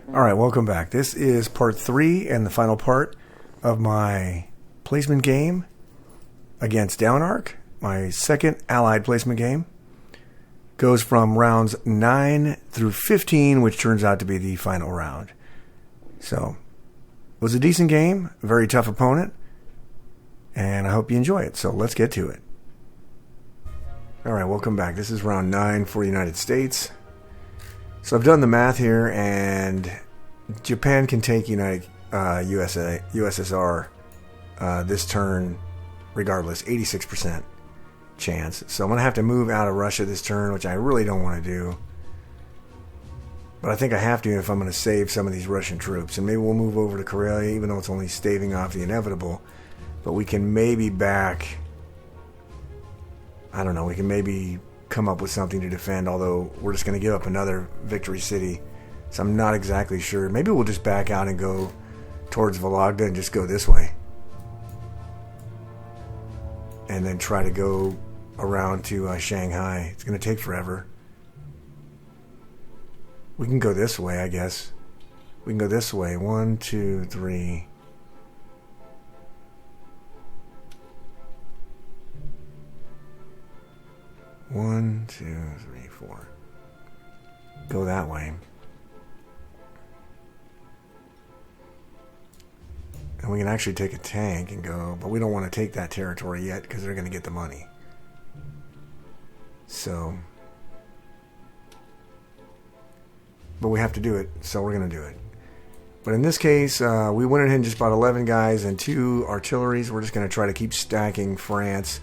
Alright, welcome back. This is part 3 and the final part of my placement game against DYWNARC. My second allied placement game. Goes from rounds 9 through 15, which turns out to be the final round. So, it was a decent game, a very tough opponent, and I hope you enjoy it. So let's get to it. Alright, welcome back. This is round 9 for the United States. So I've done the math here, and Japan can take USSR this turn regardless, 86% chance. So I'm going to have to move out of Russia this turn, which I really don't want to do. But I think I have to if I'm going to save some of these Russian troops. And maybe we'll move over to Karelia, even though it's only staving off the inevitable. But we can maybe back... I don't know, we can maybe come up with something to defend, although we're just going to give up another victory city. So I'm not exactly sure. Maybe we'll just back out and go towards Vologda and just go this way. And then try to go around to Shanghai. It's going to take forever. We can go this way, I guess. We can go this way. 1, 2, 3... 1, 2, 3, 4. Go that way. And we can actually take a tank and go, but we don't want to take that territory yet because they're going to get the money. So, but we have to do it, so we're going to do it. But in this case, we went ahead and just bought 11 guys and 2 artilleries. We're just going to try to keep stacking France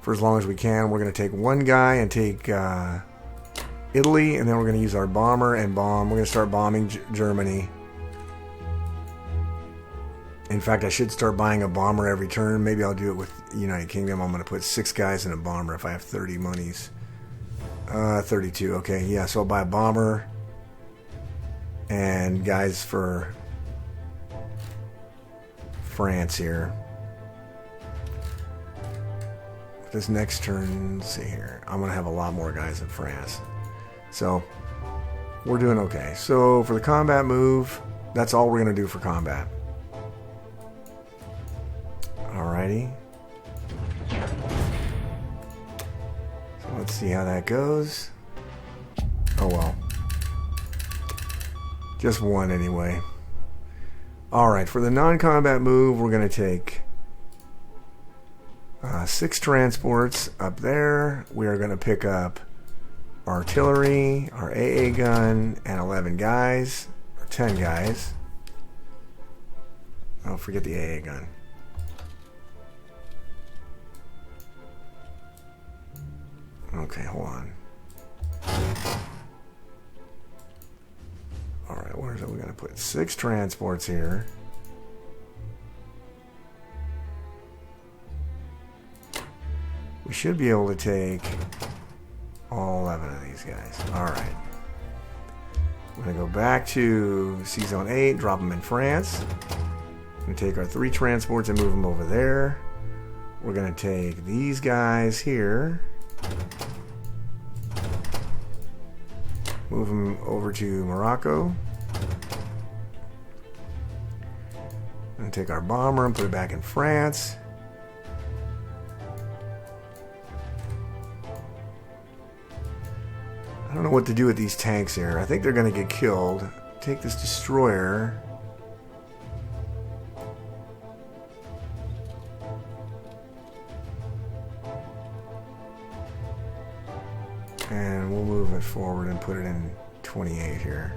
for as long as we can. We're going to take one guy and take Italy, and then we're going to use our bomber and bomb. We're going to start bombing Germany. In fact, I should start buying a bomber every turn. Maybe I'll do it with United Kingdom. I'm going to put 6 guys in a bomber if I have 30 monies. 32, okay. Yeah, so I'll buy a bomber and guys for France here. This next turn, let's see here, I'm going to have a lot more guys in France. So, we're doing okay. So, for the combat move, that's all we're going to do for combat. Alrighty. So, let's see how that goes. Oh well. Just one anyway. Alright, for the non-combat move, we're going to take 6 transports up there. We are going to pick up artillery, our AA gun, and 11 guys, or 10 guys. Oh, forget the AA gun. Okay, hold on. Alright, where's it? We're going to put 6 transports here. We should be able to take all 11 of these guys. Alright. We're going to go back to C-Zone 8, drop them in France. We're going to take our 3 transports and move them over there. We're going to take these guys here. Move them over to Morocco. And take our bomber and put it back in France. I don't know what to do with these tanks here. I think they're going to get killed. Take this destroyer. And we'll move it forward and put it in 28 here.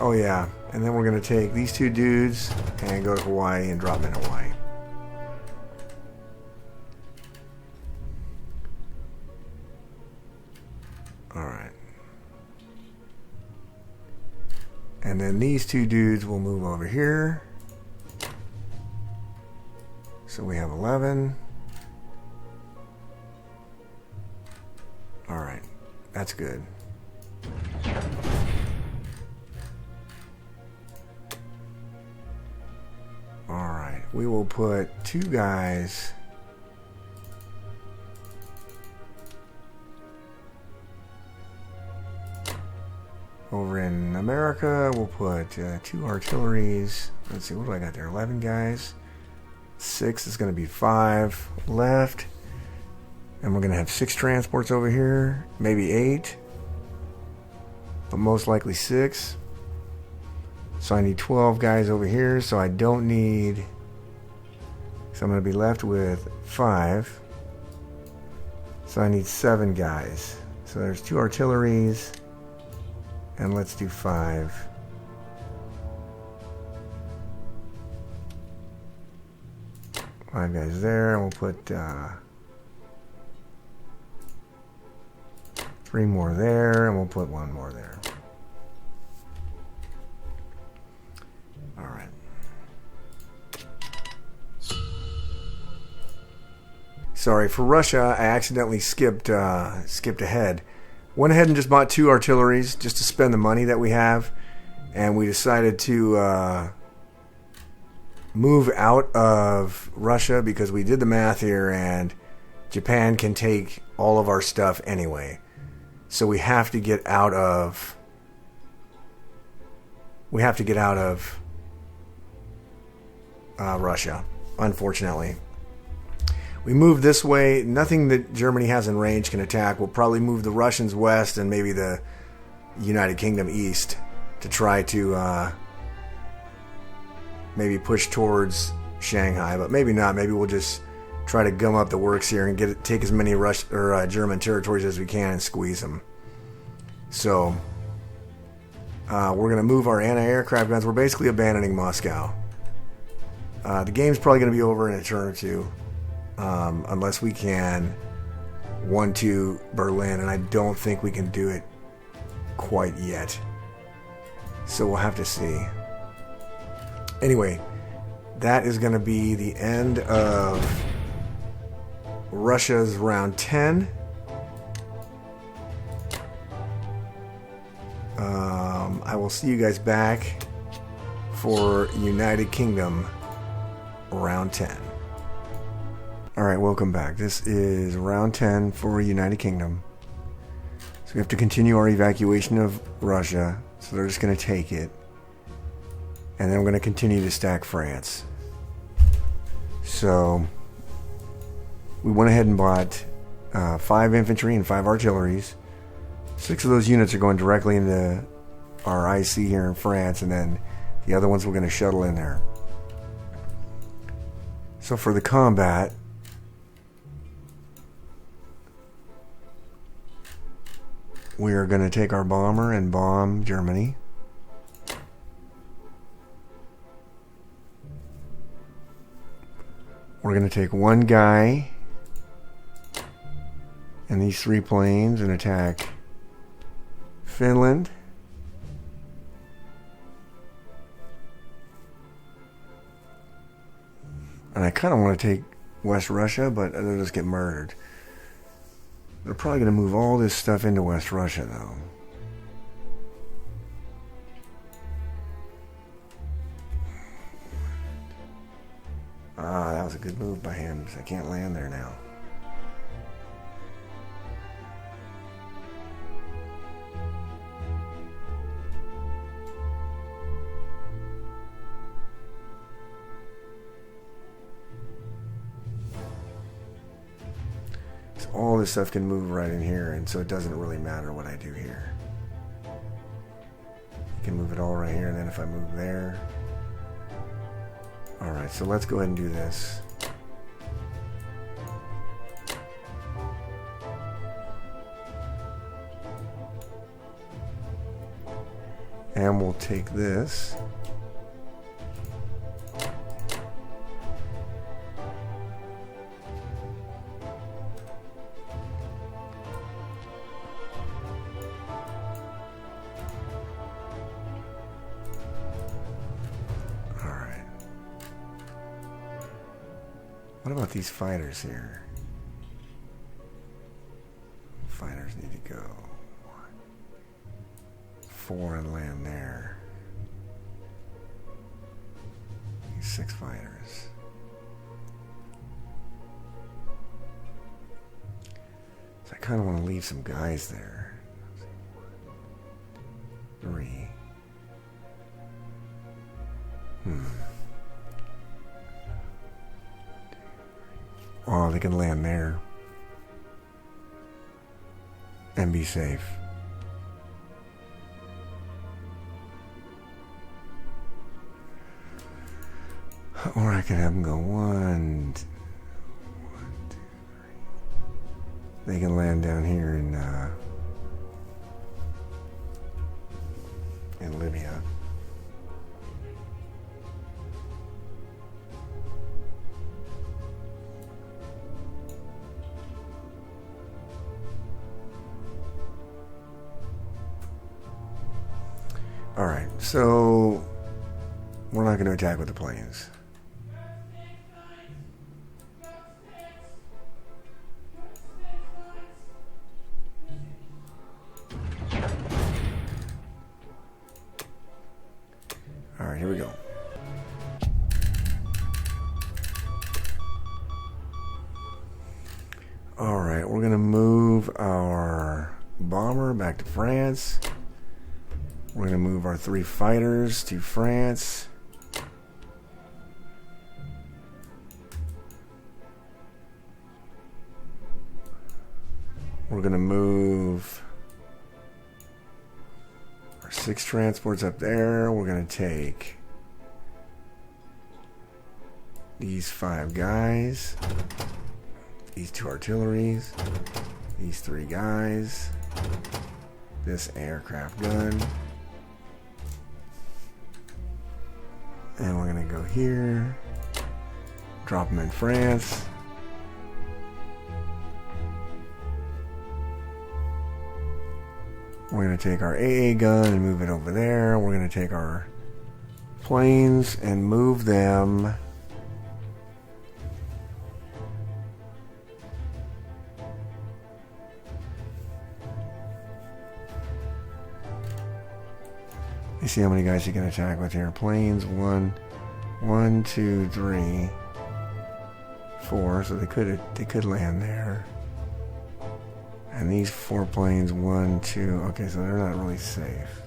Oh yeah, and then we're going to take these 2 dudes and go to Hawaii and drop them in Hawaii. Alright. And then these 2 dudes will move over here. So we have 11. Alright. That's good. Alright. We will put 2 guys Over in America, we'll put 2 artilleries. Let's see, what do I got there? 11 guys. 6 is going to be 5 left. And we're going to have 6 transports over here. Maybe 8. But most likely 6. So I need 12 guys over here. So I don't need... So I'm going to be left with 5. So I need 7 guys. So there's 2 artilleries. And let's do 5. Five guys there, and we'll put 3 more there, and we'll put 1 more there. All right. Sorry, for Russia, I accidentally skipped ahead. Went ahead and just bought 2 artilleries just to spend the money that we have, and we decided to move out of Russia because we did the math here, and Japan can take all of our stuff anyway. So we have to get out of Russia, unfortunately. We move this way. Nothing that Germany has in range can attack. We'll probably move the Russians west and maybe the United Kingdom east to try to maybe push towards Shanghai, but maybe not. Maybe we'll just try to gum up the works here and take as many German territories as we can and squeeze them. So we're going to move our anti-aircraft guns. We're basically abandoning Moscow. The game's probably going to be over in a turn or two. Unless we can 1-2 Berlin, and I don't think we can do it quite yet. So we'll have to see. Anyway, that is going to be the end of Russia's round 10. I will see you guys back for United Kingdom round 10. Alright, welcome back. This is round 10 for United Kingdom. So we have to continue our evacuation of Russia. So they're just going to take it. And then we're going to continue to stack France. So we went ahead and bought 5 infantry and 5 artilleries. 6 of those units are going directly into our IC here in France, and then the other ones we're going to shuttle in there. So for the combat, we are going to take our bomber and bomb Germany. We're going to take 1 guy and these 3 planes and attack Finland. And I kind of want to take West Russia, but they'll just get murdered. They're probably going to move all this stuff into West Russia, though. Ah, that was a good move by him, because I can't land there now. So all this stuff can move right in here, and so it doesn't really matter what I do here. I can move it all right here, and then if I move there... Alright, so let's go ahead and do this. And we'll take this. What about these fighters here? Fighters need to go. 4 and land there. 6 fighters. So I kind of want to leave some guys there. 3. Oh, they can land there and be safe. Or I can have them go 1, 2, 3. They can land down here in Libya. All right, so we're not going to attack with the planes. All right, here we go. All right, we're going to move our bomber back to France. We're going to move our 3 fighters to France. We're going to move our 6 transports up there. We're going to take these 5 guys, these 2 artilleries, these 3 guys, this aircraft gun. And we're going to go here, drop them in France. We're going to take our AA gun and move it over there. We're going to take our planes and move them you see how many guys you can attack with here. Planes, 1, 2, 3, 4. So they could land there. And these 4 planes, 1, 2. Okay, so they're not really safe.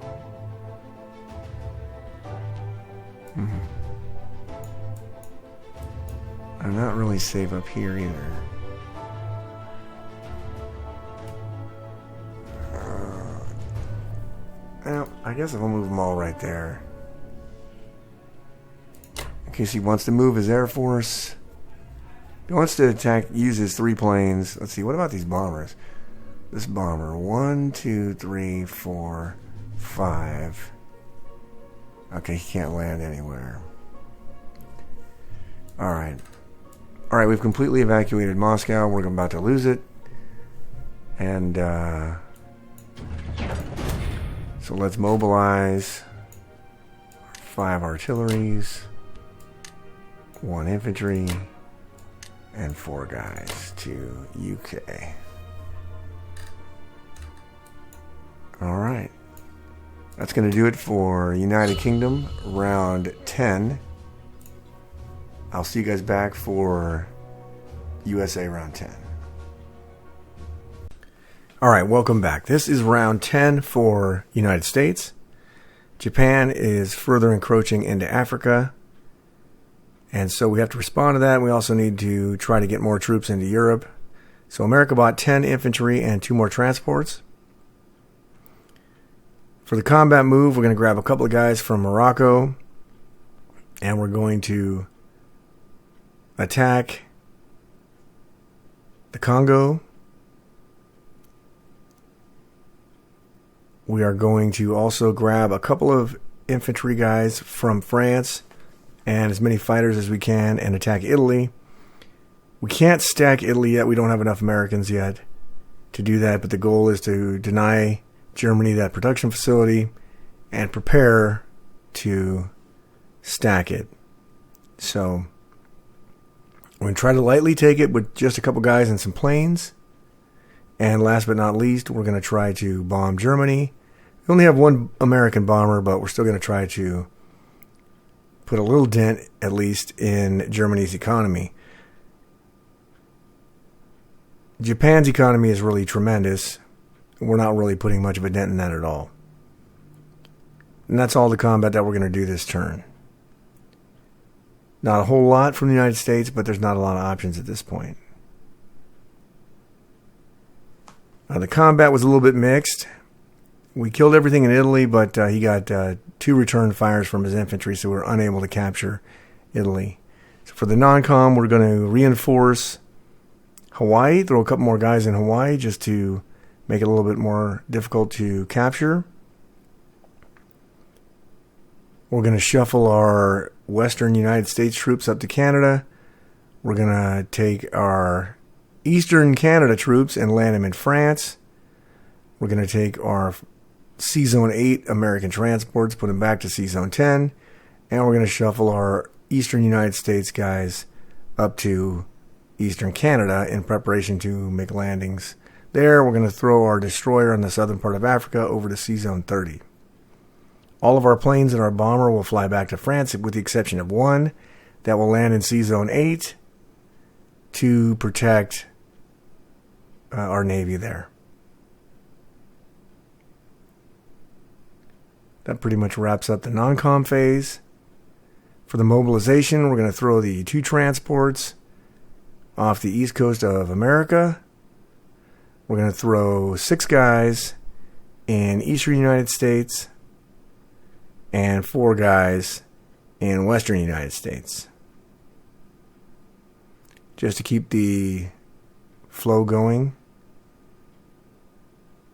They're not really safe up here either. Well, I guess I'll move them all right there. In case he wants to move his Air Force. He wants to attack, use his 3 planes. Let's see, what about these bombers? This bomber, 1, 2, 3, 4, 5. Okay, he can't land anywhere. Alright. Alright, we've completely evacuated Moscow. We're about to lose it. And, so let's mobilize 5 artilleries, 1 infantry, and 4 guys to UK. Alright. That's going to do it for United Kingdom round 10. I'll see you guys back for USA round 10. Alright, welcome back. This is round 10 for United States. Japan is further encroaching into Africa. And so we have to respond to that. We also need to try to get more troops into Europe. So America bought 10 infantry and 2 more transports. For the combat move, we're going to grab a couple of guys from Morocco. And we're going to attack the Congo. We are going to also grab a couple of infantry guys from France and as many fighters as we can and attack Italy. We can't stack Italy yet. We don't have enough Americans yet to do that, but the goal is to deny Germany that production facility and prepare to stack it. So we're going to try to lightly take it with just a couple guys and some planes. And last but not least, we're going to try to bomb Germany. We only have 1 American bomber, but we're still going to try to put a little dent, at least, in Germany's economy. Japan's economy is really tremendous. We're not really putting much of a dent in that at all. And that's all the combat that we're going to do this turn. Not a whole lot from the United States, but there's not a lot of options at this point. The combat was a little bit mixed. We killed everything in Italy, but he got 2 return fires from his infantry, so we were unable to capture Italy. So for the non-com, we're going to reinforce Hawaii, throw a couple more guys in Hawaii just to make it a little bit more difficult to capture. We're going to shuffle our Western United States troops up to Canada. We're going to take our Eastern Canada troops and land them in France. We're going to take our C-Zone 8 American transports, put them back to C-Zone 10, and we're going to shuffle our Eastern United States guys up to Eastern Canada in preparation to make landings there. We're going to throw our destroyer in the southern part of Africa over to C-Zone 30. All of our planes and our bomber will fly back to France, with the exception of one that will land in C-Zone 8 to protect our Navy there. That pretty much wraps up the non-com phase. For the mobilization, we're going to throw the 2 transports off the east coast of America. We're going to throw 6 guys in eastern United States and 4 guys in western United States, just to keep the flow going.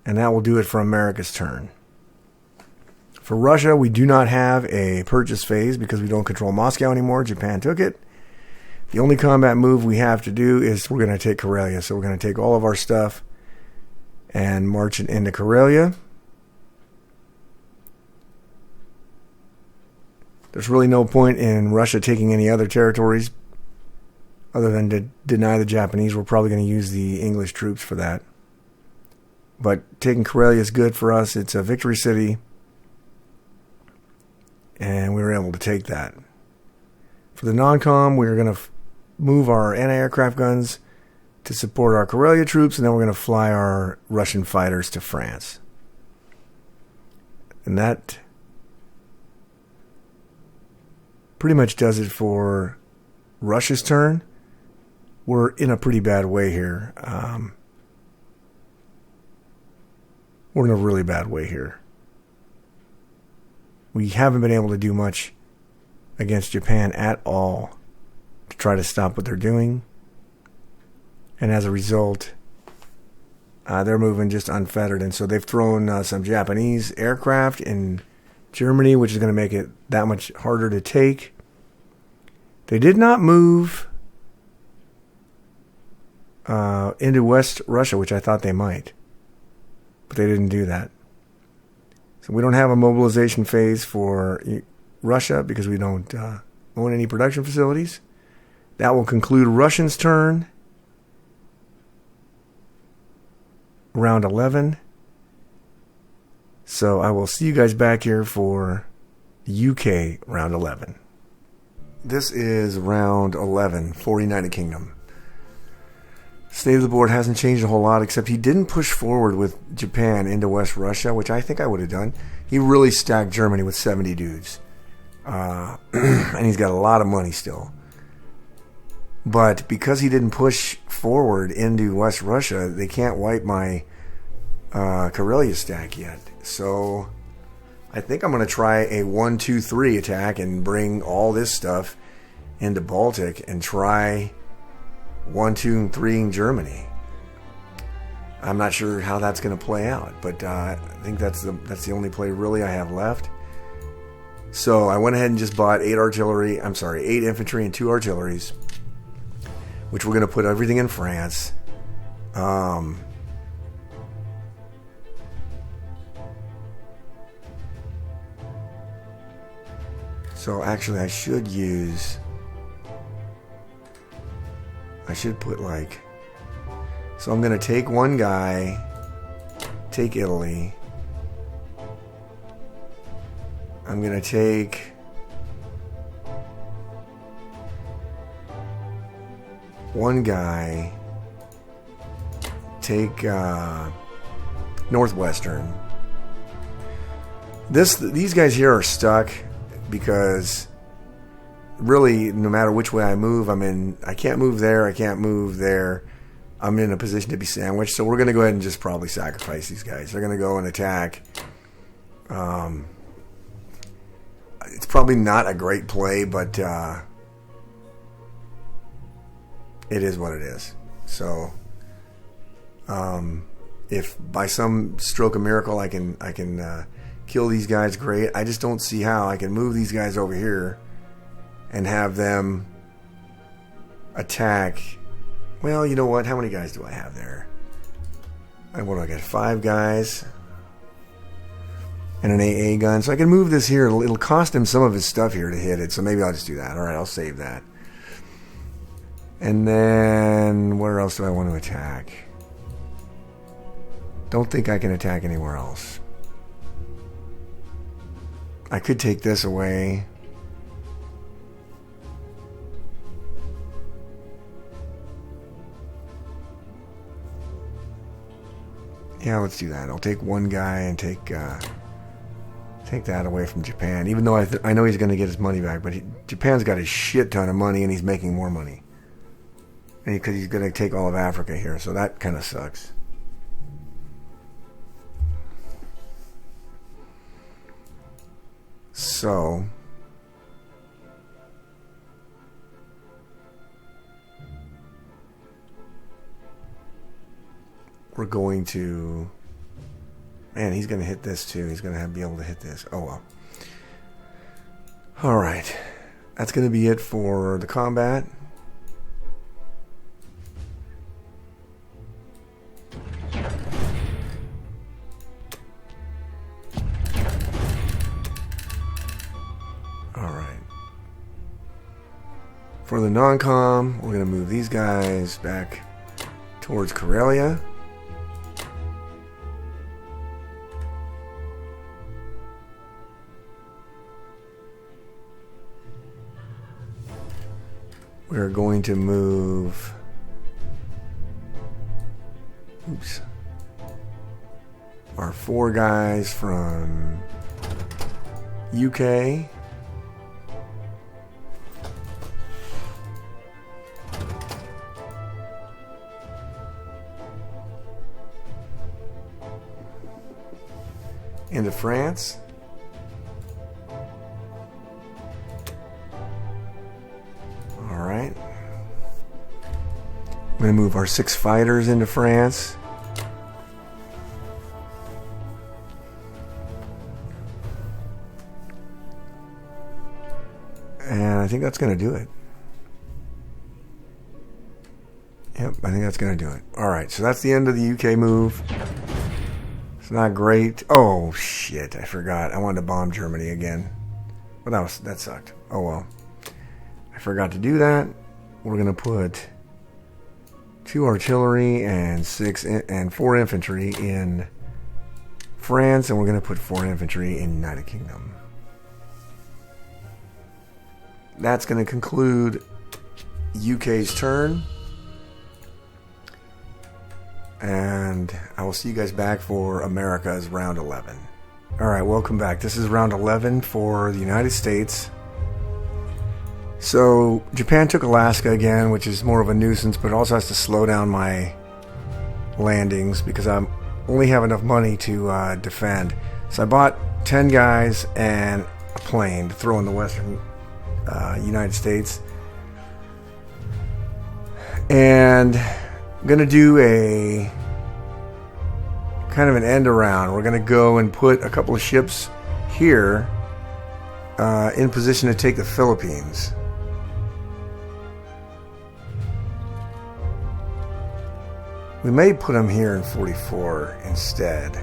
And that will do it for America's turn. For Russia, we do not have a purchase phase because we don't control Moscow anymore. Japan took it. The only combat move we have to do is we're going to take Karelia. So we're going to take all of our stuff and march it into Karelia. There's really no point in Russia taking any other territories other than to deny the Japanese. We're probably going to use the English troops for that. But taking Karelia is good for us. It's a victory city, and we were able to take that. For the non-com, we're going to move our anti-aircraft guns to support our Karelia troops, and then we're going to fly our Russian fighters to France. And that pretty much does it for Russia's turn. We're in a pretty bad way here. We're in a really bad way here. We haven't been able to do much against Japan at all to try to stop what they're doing. And as a result, they're moving just unfettered. And so they've thrown some Japanese aircraft in Germany, which is going to make it that much harder to take. They did not move into West Russia, which I thought they might. But they didn't do that. So we don't have a mobilization phase for Russia because we don't own any production facilities. That will conclude Russians' turn. Round 11. So I will see you guys back here for the UK round 11. This is round 11 for United Kingdom. State of the board hasn't changed a whole lot, except he didn't push forward with Japan into West Russia, which I think I would have done. He really stacked Germany with 70 dudes. And he's got a lot of money still. But because he didn't push forward into West Russia, they can't wipe my Karelia stack yet. So I think I'm going to try a 1-2-3 attack and bring all this stuff into Baltic and try 1, 2, and 3 in Germany. I'm not sure how that's going to play out, but I think that's the only play really I have left. So I went ahead and just bought 8 infantry and 2 artilleries, which we're going to put everything in France. So actually I should put like, so I'm going to take one guy, take Italy. I'm going to take one guy, take Northwestern. These guys here are stuck because really, no matter which way I move, I can't move there, I can't move there. I'm in a position to be sandwiched, so we're going to go ahead and just probably sacrifice these guys. They're going to go and attack. It's probably not a great play, but it is what it is. So, if by some stroke of miracle I can kill these guys, great. I just don't see how I can move these guys over here and have them attack. Well, you know what? How many guys do I have there? What do I got? 5 guys and an AA gun. So I can move this here. It'll cost him some of his stuff here to hit it. So maybe I'll just do that. All right, I'll save that. And then where else do I want to attack? Don't think I can attack anywhere else. I could take this away. Yeah, let's do that. I'll take one guy and take that away from Japan. Even though I know he's going to get his money back, but Japan's got a shit ton of money and he's making more money. Because he's going to take all of Africa here, so that kind of sucks. So we're going to... Man, he's going to hit this too. He's going to be able to hit this. Oh, well. All right. That's going to be it for the combat. All right. For the non-com, we're going to move these guys back towards Karelia. We're going to move... Oops. Our 4 guys from UK. Into France. Alright. I'm going to move our 6 fighters into France. And I think that's going to do it. Yep, I think that's going to do it. Alright, so that's the end of the UK move. It's not great. Oh, shit, I forgot. I wanted to bomb Germany again. Well, that sucked. Oh, well. I forgot to do that. We're going to put 2 artillery and 4 infantry in France, and we're going to put 4 infantry in United Kingdom. That's going to conclude UK's turn. And I will see you guys back for America's round 11. Alright, welcome back. This is round 11 for the United States. So, Japan took Alaska again, which is more of a nuisance, but it also has to slow down my landings because I only have enough money to defend. So I bought 10 guys and a plane to throw in the western United States. And I'm going to do a kind of an end around. We're going to go and put a couple of ships here in position to take the Philippines. We may put them here in 44 instead.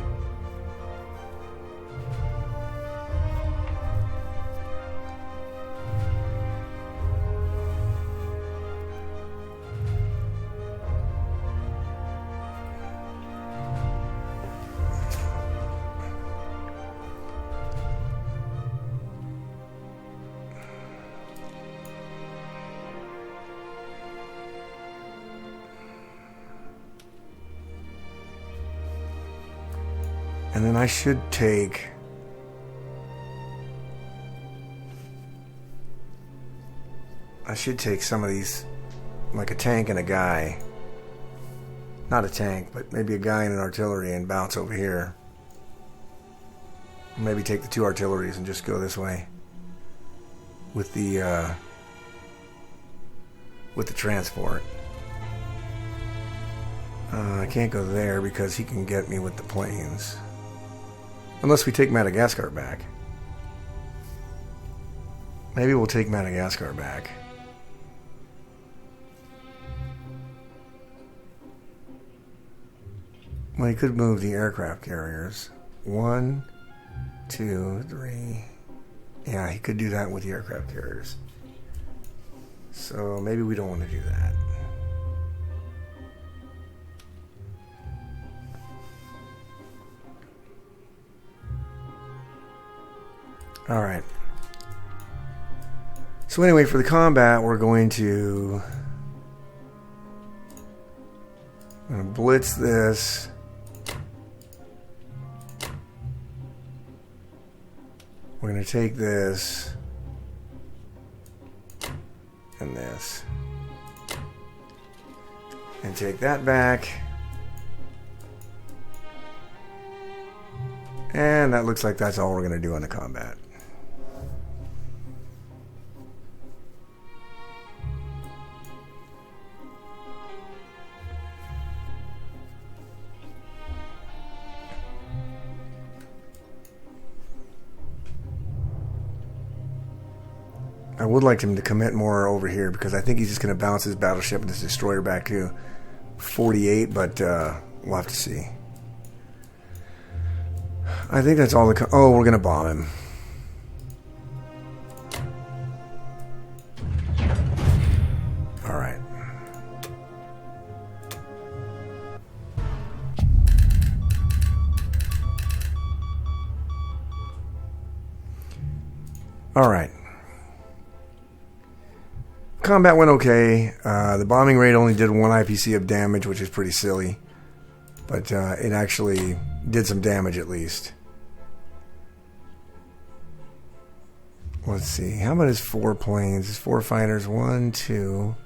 And then I should take I should take some of these, like a tank and a guy. Not a tank, but maybe a guy and an artillery, and bounce over here. Maybe take the 2 artilleries and just go this way with the transport. I can't go there because he can get me with the planes. Unless we take Madagascar back. Maybe we'll take Madagascar back. Well, he could move the aircraft carriers. 1, 2, 3. Yeah, he could do that with the aircraft carriers. So maybe we don't want to do that. Alright. So anyway, for the combat, we're going to blitz this. We're going to take this and this and take that back. And that looks like that's all we're going to do on the combat. I would like him to commit more over here because I think he's just going to bounce his battleship and his destroyer back to 48, but we'll have to see. I think that's all the... Oh, we're going to bomb him. Alright. Alright. Combat went okay. The bombing rate only did 1 IPC of damage, which is pretty silly. But it actually did some damage at least. Let's see. How about his 4 planes? His 4 fighters. 1, 2.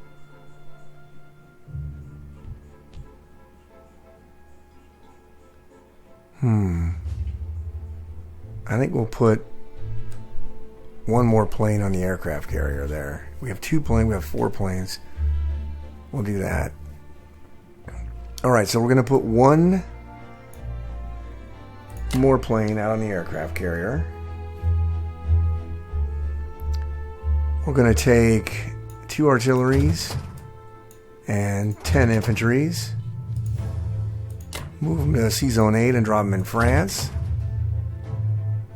I think we'll put 1 more plane on the aircraft carrier there. We have 2 planes. We have 4 planes. We'll do that. Alright, so we're going to put 1 more plane out on the aircraft carrier. We're going to take 2 artilleries and 10 infantries. Move them to C-Zone 8 and drop them in France.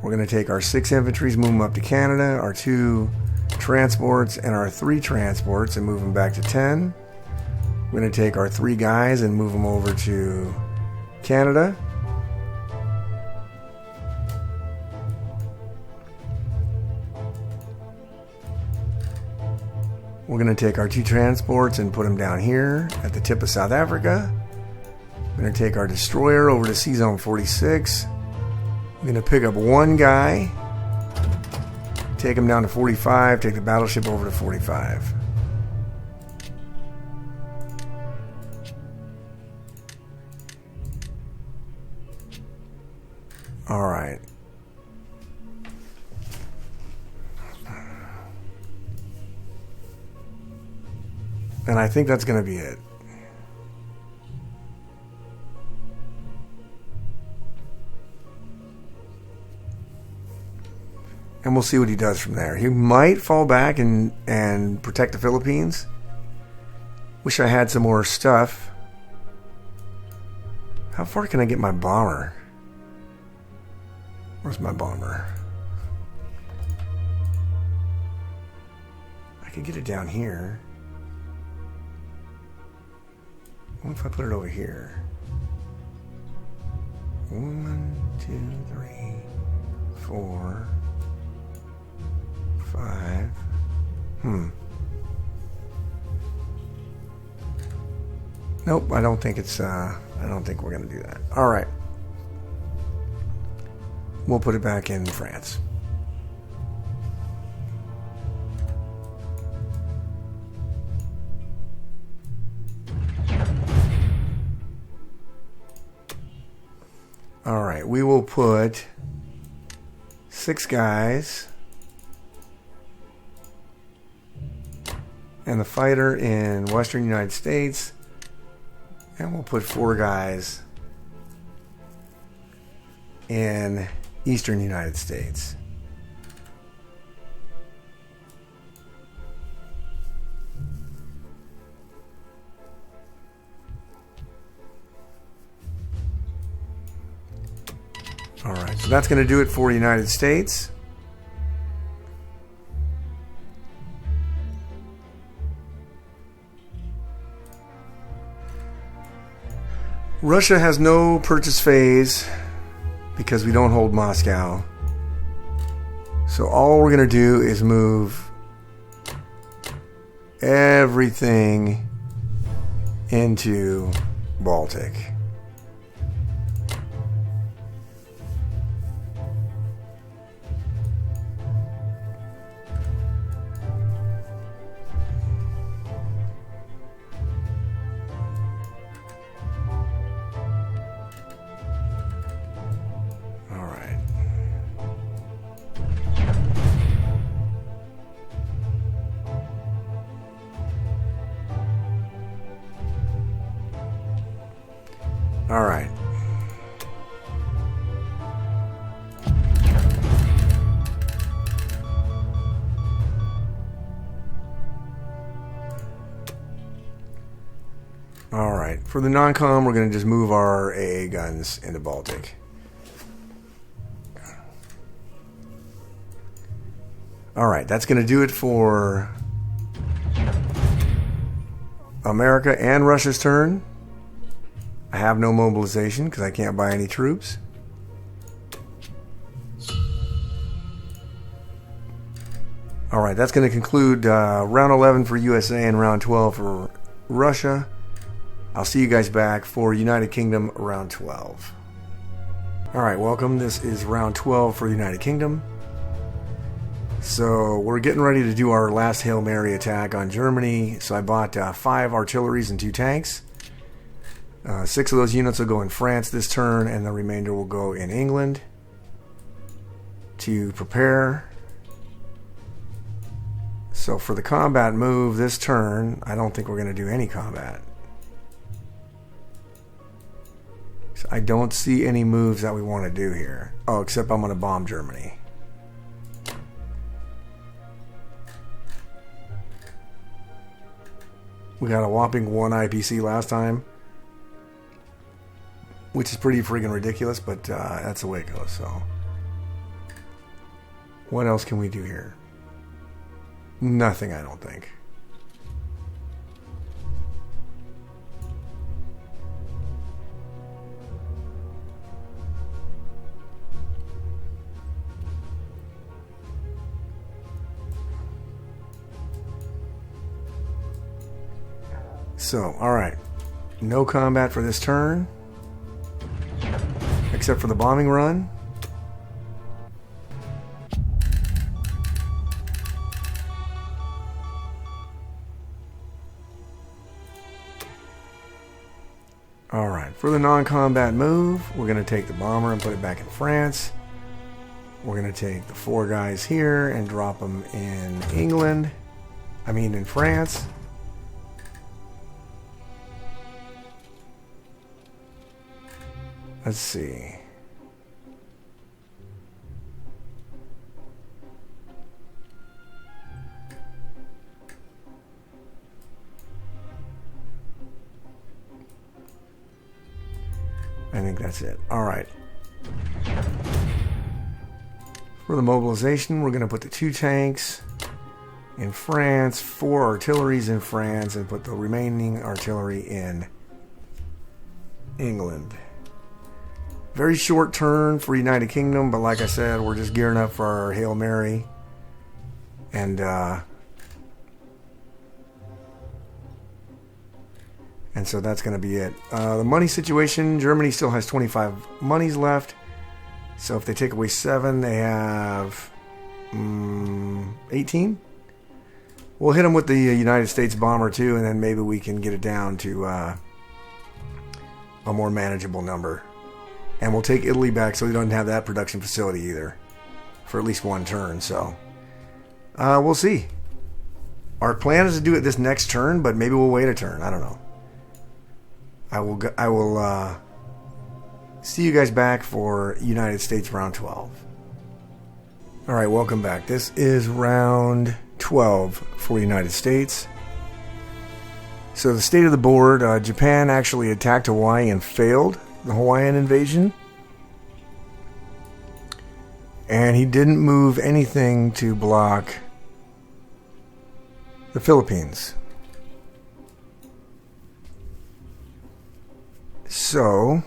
We're going to take our 6 infantries, move them up to Canada, our 2 transports and our 3 transports and move them back to 10. We're going to take our 3 guys and move them over to Canada. We're going to take our 2 transports and put them down here at the tip of South Africa. We're going to take our destroyer over to C-Zone 46. We're going to pick up 1 guy, take him down to 45, take the battleship over to 45. Alright. And I think that's going to be it. And we'll see what he does from there. He might fall back and protect the Philippines. Wish I had some more stuff. How far can I get my bomber? Where's my bomber? I could get it down here. What if I put it over here? 1, 2, 3, 4, 5. Nope, I don't think it's I don't think we're gonna do that. Alright. We'll put it back in France. Alright, we will put 6 guys and the fighter in Western United States, and we'll put 4 guys in Eastern United States. Alright, so that's going to do it for the United States. Russia has no purchase phase because we don't hold Moscow. So all we're going to do is move everything into Baltic. All right. All right. For the non-com, we're going to just move our AA guns into Baltic. All right. That's going to do it for America and Russia's turn. I have no mobilization because I can't buy any troops. Alright, that's going to conclude round 11 for USA and round 12 for Russia. I'll see you guys back for United Kingdom round 12. Alright, welcome. This is round 12 for the United Kingdom. So we're getting ready to do our last Hail Mary attack on Germany. So I bought 5 artilleries and 2 tanks. 6 of those units will go in France this turn, and the remainder will go in England to prepare. So for the combat move this turn, I don't think we're going to do any combat. So I don't see any moves that we want to do here. Oh, except I'm going to bomb Germany. We got a whopping 1 IPC last time, which is pretty friggin' ridiculous, but that's the way it goes. So, what else can we do here? Nothing, I don't think. So, alright. No combat for this turn, except for the bombing run. Alright, for the non-combat move, we're going to take the bomber and put it back in France. We're going to take the 4 guys here and drop them in England. I mean in France. Let's see. I think that's it. All right. For the mobilization, we're going to put the 2 tanks in France, 4 artilleries in France, and put the remaining artillery in England. Very short turn for United Kingdom, but like I said, we're just gearing up for our Hail Mary. And so that's going to be it. The money situation, Germany still has 25 monies left. So if they take away 7, they have 18. We'll hit them with the United States bomber too, and then maybe we can get it down to a more manageable number. And we'll take Italy back so we don't have that production facility either. For at least one turn, so. We'll see. Our plan is to do it this next turn, but maybe we'll wait a turn. I don't know. I will see you guys back for United States round 12. Alright, welcome back. This is round 12 for United States. So the state of the board, Japan actually attacked Hawaii and failed the Hawaiian invasion. And he didn't move anything to block the Philippines. So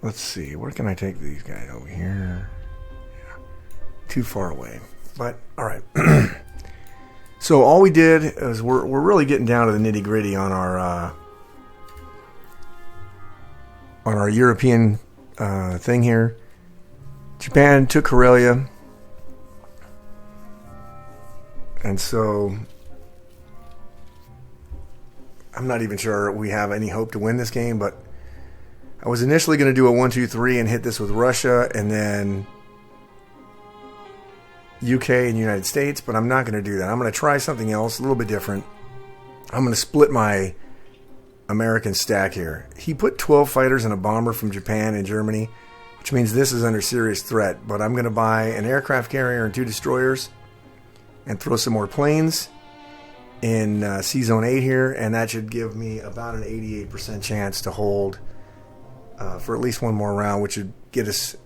let's see, where can I take these guys? Over here? Yeah. Too far away. But alright. So all we did is we're really getting down to the nitty gritty on our European thing here. Japan took Karelia, and so I'm not even sure we have any hope to win this game, but I was initially going to do a 1-2-3 and hit this with Russia and then UK and United States, but I'm not going to do that. I'm going to try something else, a little bit different. I'm going to split my American stack here. He put 12 fighters and a bomber from Japan and Germany, which means this is under serious threat, but I'm going to buy an aircraft carrier and 2 destroyers and throw some more planes in C-Zone 8 here, and that should give me about an 88% chance to hold for at least one more round, which would get us...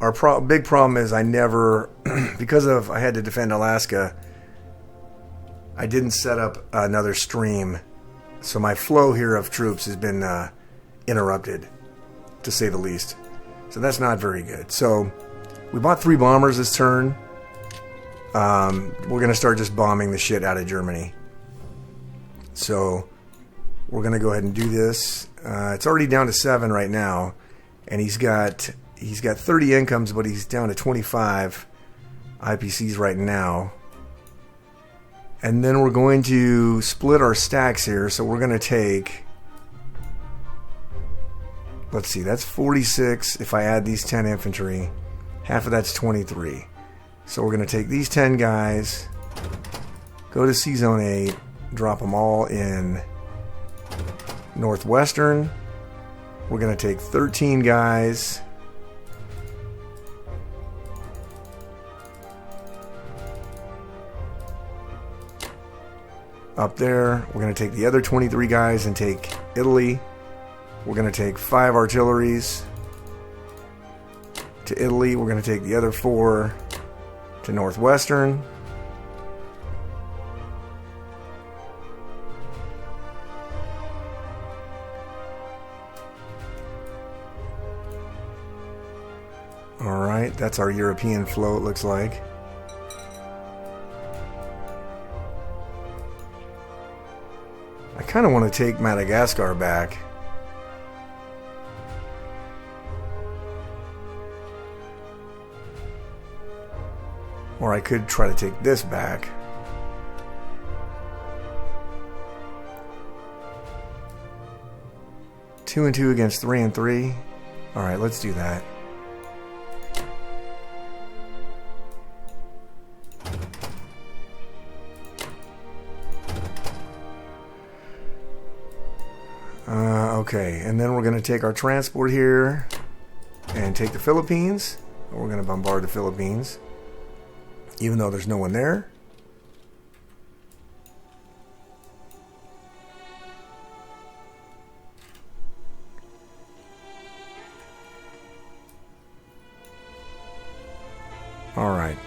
Our big problem is I never... because I had to defend Alaska, I didn't set up another stream, so my flow here of troops has been interrupted, to say the least. So that's not very good. So we bought 3 bombers this turn. We're going to start just bombing the shit out of Germany. So we're going to go ahead and do this. It's already down to 7 right now, and he's got 30 incomes, but he's down to 25 IPCs right now. And then we're going to split our stacks here. So we're going to take... Let's see, that's 46 if I add these 10 infantry. Half of that's 23. So we're going to take these 10 guys, go to C-Zone 8, drop them all in Northwestern. We're going to take 13 guys... up there. We're going to take the other 23 guys and take Italy. We're going to take 5 artilleries to Italy. We're going to take the other 4 to Northwestern. Alright, that's our European flow, it looks like. I kind of want to take Madagascar back. Or I could try to take this back. Two and 2 against 3 and 3. Alright, let's do that. Okay, and then we're going to take our transport here and take the Philippines. We're going to bombard the Philippines, even though there's no one there. All right.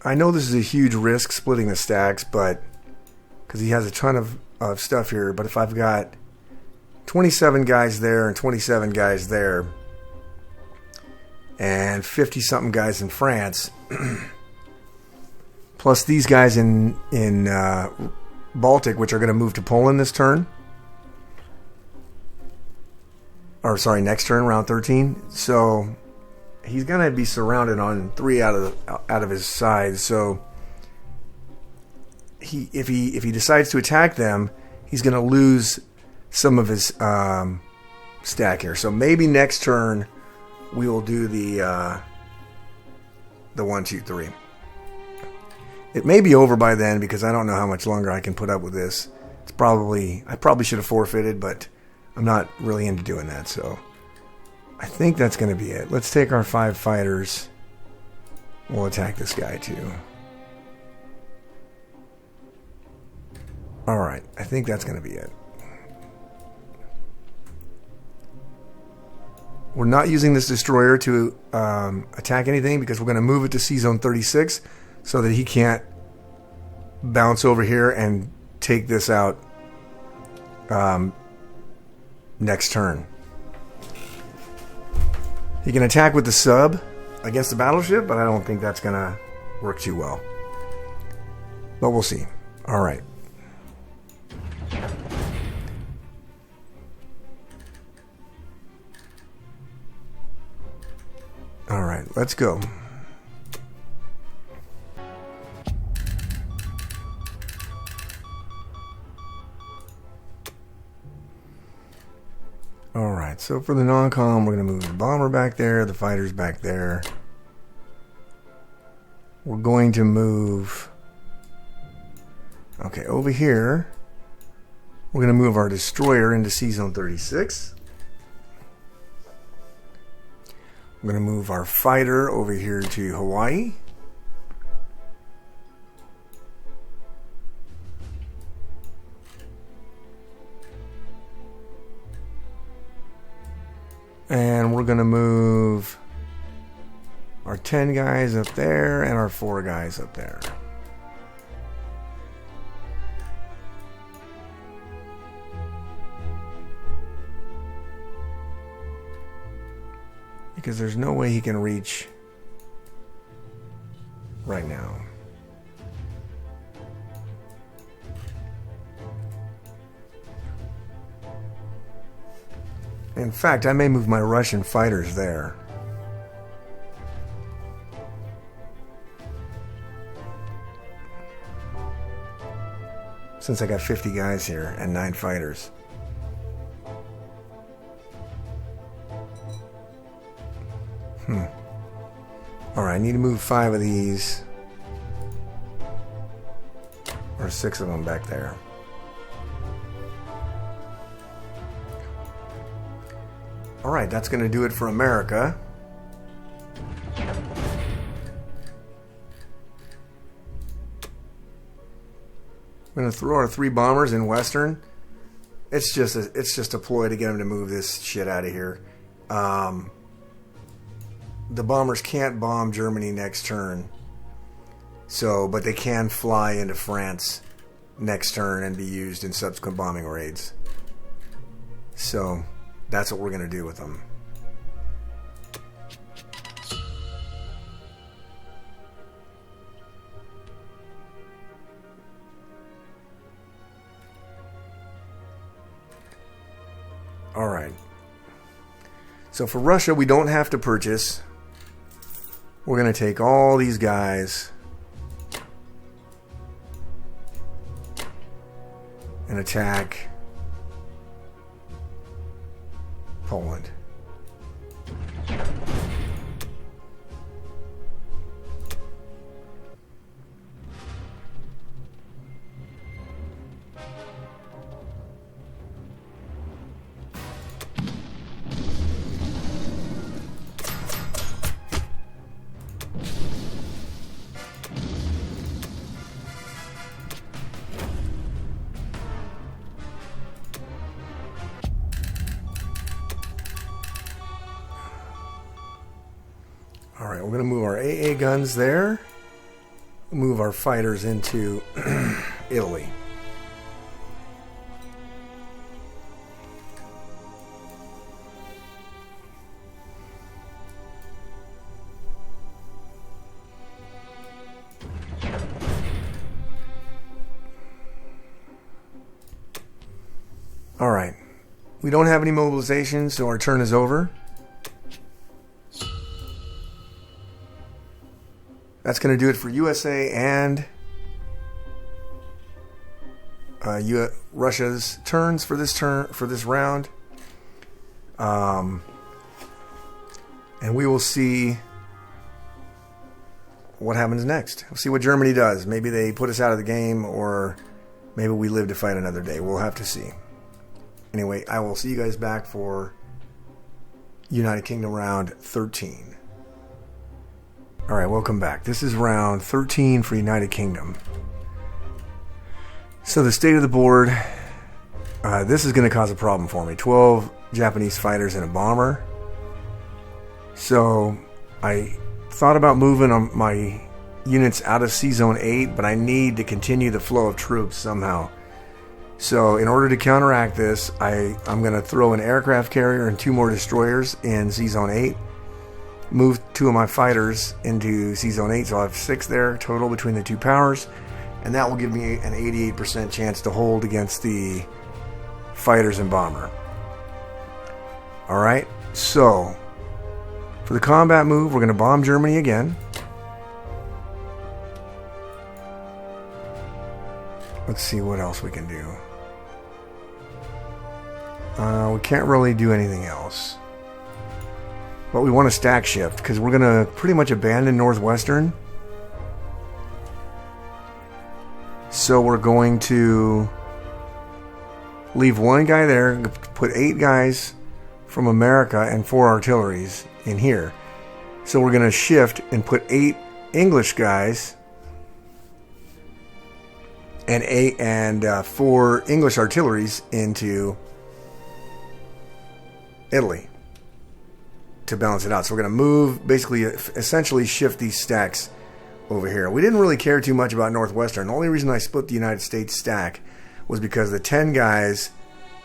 I know this is a huge risk splitting the stacks, but because he has a ton of stuff here, but if I've got 27 guys there and 27 guys there and 50 something guys in France, plus these guys in Baltic, which are going to move to Poland this turn. Or sorry, next turn, round 13. So he's going to be surrounded on 3 out of his sides. So if he decides to attack them, he's going to lose some of his stack here. So maybe next turn we will do the 1, 2, 3. It may be over by then because I don't know how much longer I can put up with this. I probably should have forfeited, but I'm not really into doing that. So I think that's going to be it. Let's take our 5 fighters. We'll attack this guy too. Alright, I think that's going to be it. We're not using this destroyer to attack anything because we're going to move it to C-Zone 36 so that he can't bounce over here and take this out next turn. He can attack with the sub against the battleship, but I don't think that's going to work too well. But we'll see. Alright. Alright, let's go. Alright, so for the non-com, we're going to move the bomber back there, the fighters back there. We're going to move... Okay, over here, we're going to move our destroyer into C-Zone 36. We're going to move our fighter over here to Hawaii. And we're going to move our 10 guys up there and our 4 guys up there. Because there's no way he can reach right now. In fact, I may move my Russian fighters there. Since I got 50 guys here and 9 fighters. Alright, I need to move 5 of these. Or 6 of them back there. Alright, that's going to do it for America. We're going to throw our 3 bombers in Western. It's just a ploy to get them to move this shit out of here. The bombers can't bomb Germany next turn. But they can fly into France next turn and be used in subsequent bombing raids. So that's what we're going to do with them. Alright. So for Russia, we don't have to purchase. We're going to take all these guys and attack Poland. Alright, we're going to move our AA guns there. Move our fighters into Italy. Alright. We don't have any mobilization, so our turn is over. That's going to do it for USA and Russia's turns for this round. And we will see what happens next. We'll see what Germany does. Maybe they put us out of the game, or maybe we live to fight another day. We'll have to see. Anyway, I will see you guys back for United Kingdom round 13. Alright, welcome back. This is round 13 for United Kingdom. So the state of the board, this is going to cause a problem for me. 12 Japanese fighters and a bomber. So I thought about moving on my units out of C-Zone 8, but I need to continue the flow of troops somehow. So in order to counteract this, I'm going to throw an aircraft carrier and 2 more destroyers in C-Zone 8. Move 2 of my fighters into C-Zone 8, so I'll have 6 there total between the 2 powers. And that will give me an 88% chance to hold against the fighters and bomber. Alright, so for the combat move, we're going to bomb Germany again. Let's see what else we can do. We can't really do anything else. But we want to stack shift, because we're going to pretty much abandon Northwestern. So we're going to leave 1 guy there, put 8 guys from America and 4 artilleries in here. So we're going to shift and put 8 English guys and 4 English artilleries into Italy to balance it out. So we're going to move, basically, essentially shift these stacks over here. We didn't really care too much about Northwestern. The only reason I split the United States stack was because the 10 guys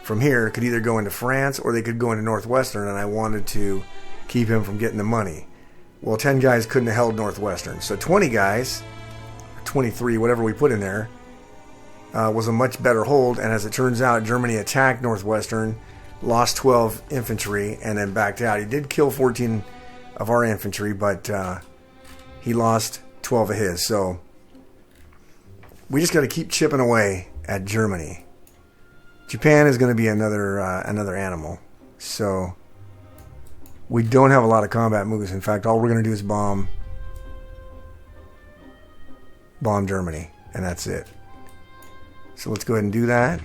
from here could either go into France or they could go into Northwestern, and I wanted to keep him from getting the money. Well, 10 guys couldn't have held Northwestern. So 20 guys, 23, whatever we put in there, was a much better hold. And as it turns out, Germany attacked Northwestern, lost 12 infantry, and then backed out. He did kill 14 of our infantry, but he lost 12 of his. So we just got to keep chipping away at Germany. Japan is going to be another animal. So we don't have a lot of combat moves. In fact, all we're going to do is bomb Germany, and that's it. So let's go ahead and do that.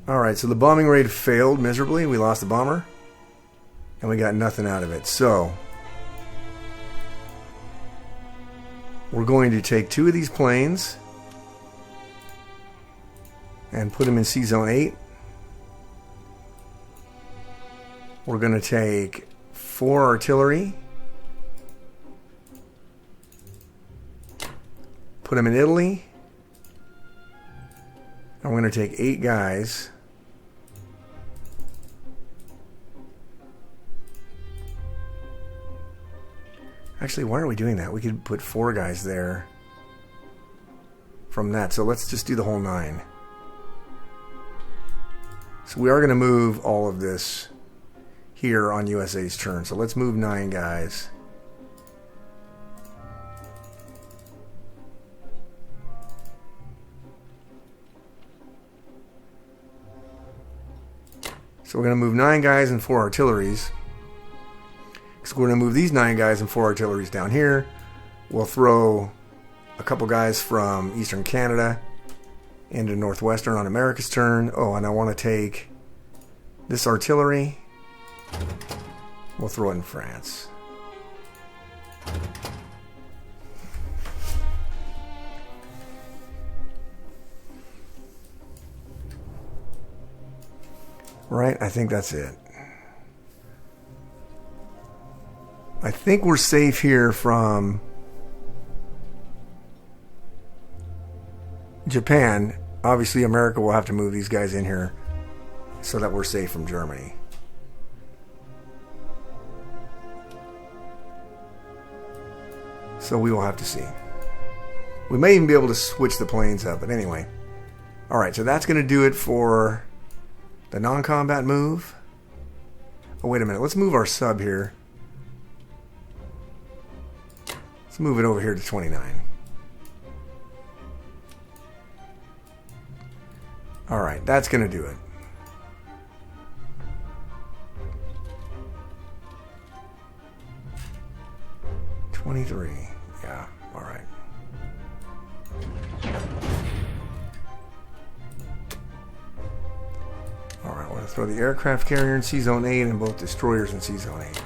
Alright, so the bombing raid failed miserably. We lost the bomber, and we got nothing out of it. So we're going to take 2 of these planes and put them in C-Zone 8. We're going to take 4 artillery, put them in Italy. I'm going to take 8 guys. Actually, why are we doing that? We could put 4 guys there from that. So let's just do the whole 9. So we are going to move all of this here on USA's turn. So let's move 9 guys. So we're going to move 9 guys and 4 artilleries. So we're going to move these 9 guys and 4 artilleries down here. We'll throw a couple guys from Eastern Canada into Northwestern on America's turn. Oh, and I want to take this artillery. We'll throw it in France. Right, I think that's it. I think we're safe here from Japan. Obviously, America will have to move these guys in here so that we're safe from Germany. So we will have to see. We may even be able to switch the planes up, but anyway. Alright, so that's going to do it for the non-combat move. Oh, wait a minute. Let's move our sub here. Let's move it over here to 29. Alright, that's going to do it. $23. Yeah, alright. Alright, we're going to throw the aircraft carrier in C-Zone 8 and both destroyers in C-Zone 8.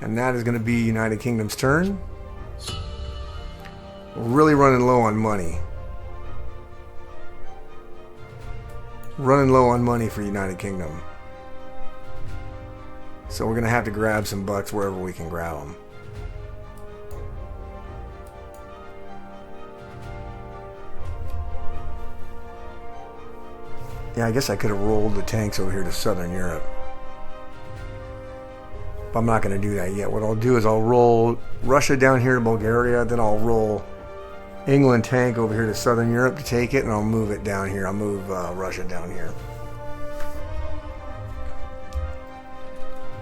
And that is going to be United Kingdom's turn. We're really running low on money. Running low on money for United Kingdom. So we're going to have to grab some bucks wherever we can grab them. Yeah, I guess I could have rolled the tanks over here to Southern Europe. But I'm not going to do that yet. What I'll do is I'll roll Russia down here to Bulgaria, then I'll roll England tank over here to Southern Europe to take it, and I'll move it down here. I'll move Russia down here.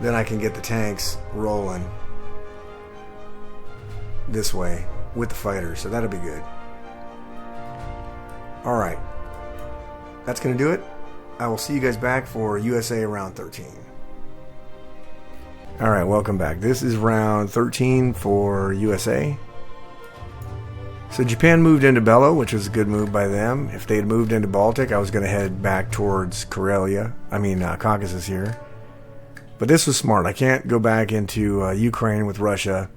Then I can get the tanks rolling this way with the fighters, so that'll be good. Alright. That's going to do it. I will see you guys back for USA round 13. Alright, welcome back. This is round 13 for USA. So Japan moved into Belo, which was a good move by them. If they had moved into Baltic, I was going to head back towards Caucasus here. But this was smart. I can't go back into Ukraine with Russia.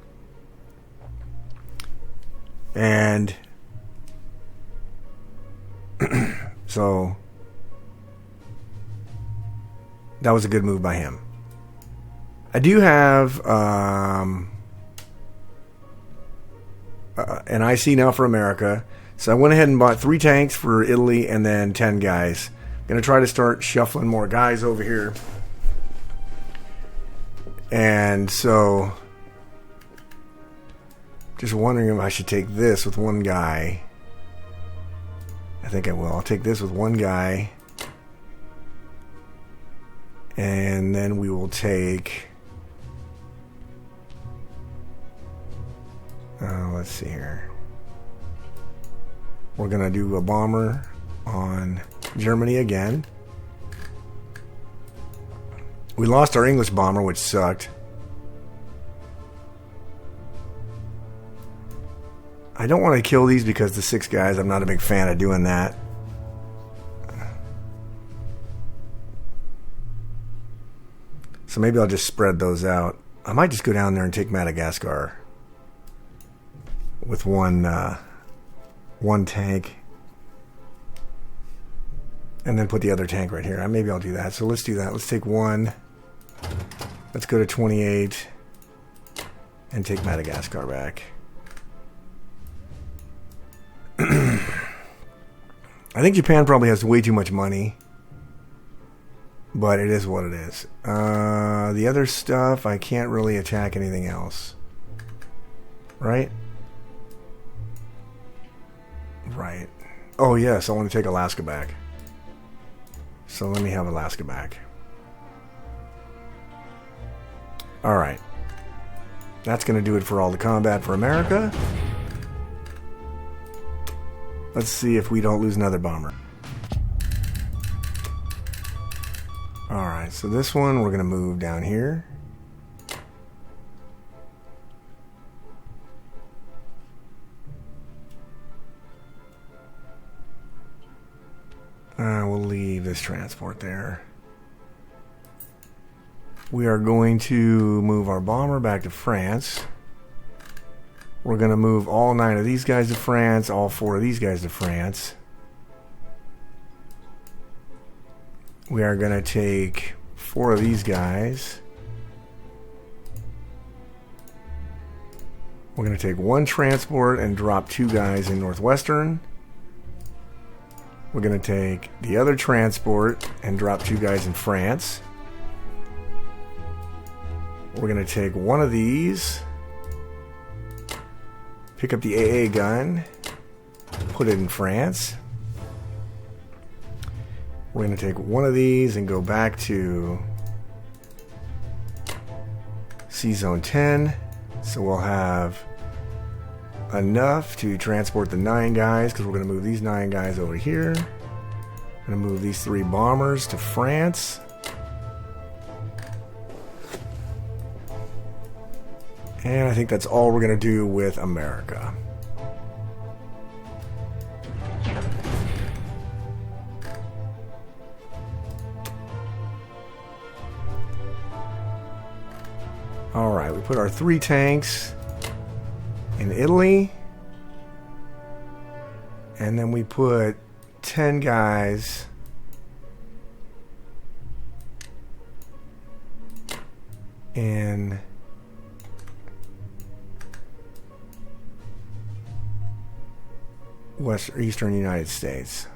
And so that was a good move by him. I do have an IC now for America. So I went ahead and bought 3 tanks for Italy and then 10 guys. Going to try to start shuffling more guys over here. And so just wondering if I should take this with one guy. I think I will. I'll take this with one guy. And then we will take... let's see here. We're going to do a bomber on Germany again. We lost our English bomber, which sucked. I don't want to kill these because the 6 guys, I'm not a big fan of doing that. So maybe I'll just spread those out. I might just go down there and take Madagascar with one tank, and then put the other tank right here. Maybe I'll do that. So let's do that. Let's take one. Let's go to 28 and take Madagascar back. I think Japan probably has way too much money, but it is what it is. The other stuff, I can't really attack anything else. Right? Right. Oh, yes, I want to take Alaska back. So let me have Alaska back. Alright. That's going to do it for all the combat for America. Let's see if we don't lose another bomber. Alright, so this one we're going to move down here. We'll leave this transport there. We are going to move our bomber back to France. We're going to move all 9 of these guys to France, all 4 of these guys to France. We are going to take 4 of these guys. We're going to take 1 transport and drop 2 guys in Northwestern. We're going to take the other transport and drop 2 guys in France. We're going to take 1 of these Pick up the AA gun. Put it in France. We're going to take one of these and go back to C-Zone 10. So we'll have enough to transport the 9 guys, because we're going to move these 9 guys over here. I'm going to move these 3 bombers to France. And I think that's all we're going to do with America. Alright, we put our 3 tanks in Italy. And then we put 10 guys in Eastern United States.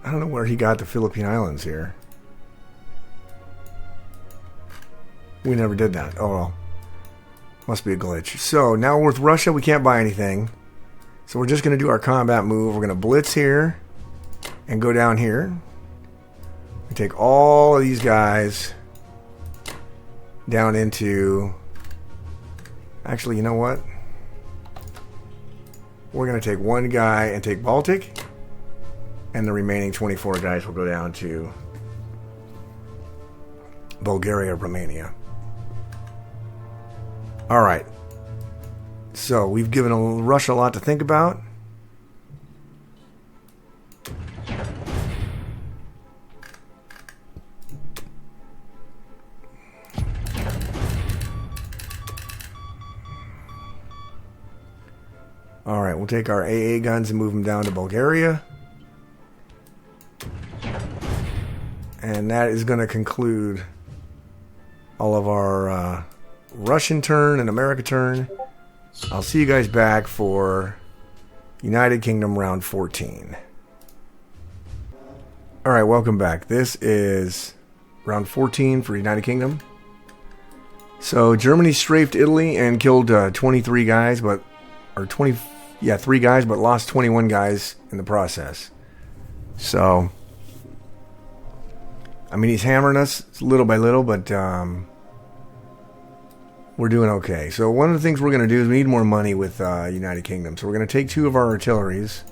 I don't know where he got the Philippine Islands here. We never did that. Oh well. Must be a glitch. So now with Russia, we can't buy anything. So we're just going to do our combat move. We're going to blitz here and go down here. We take all of these guys down into... Actually, you know what? We're going to take one guy and take Baltic. And the remaining 24 guys will go down to Bulgaria, Romania. Alright. So, we've given Russia a lot to think about. Alright, we'll take our AA guns and move them down to Bulgaria. And that is going to conclude all of our Russian turn and America turn. I'll see you guys back for United Kingdom round 14. Alright, welcome back. This is round 14 for United Kingdom. So Germany strafed Italy and killed 23 guys, but 3 guys, but lost 21 guys in the process. So I mean, he's hammering us little by little, but we're doing okay. So one of the things we're going to do is we need more money with United Kingdom. So we're going to take 2 of our artilleries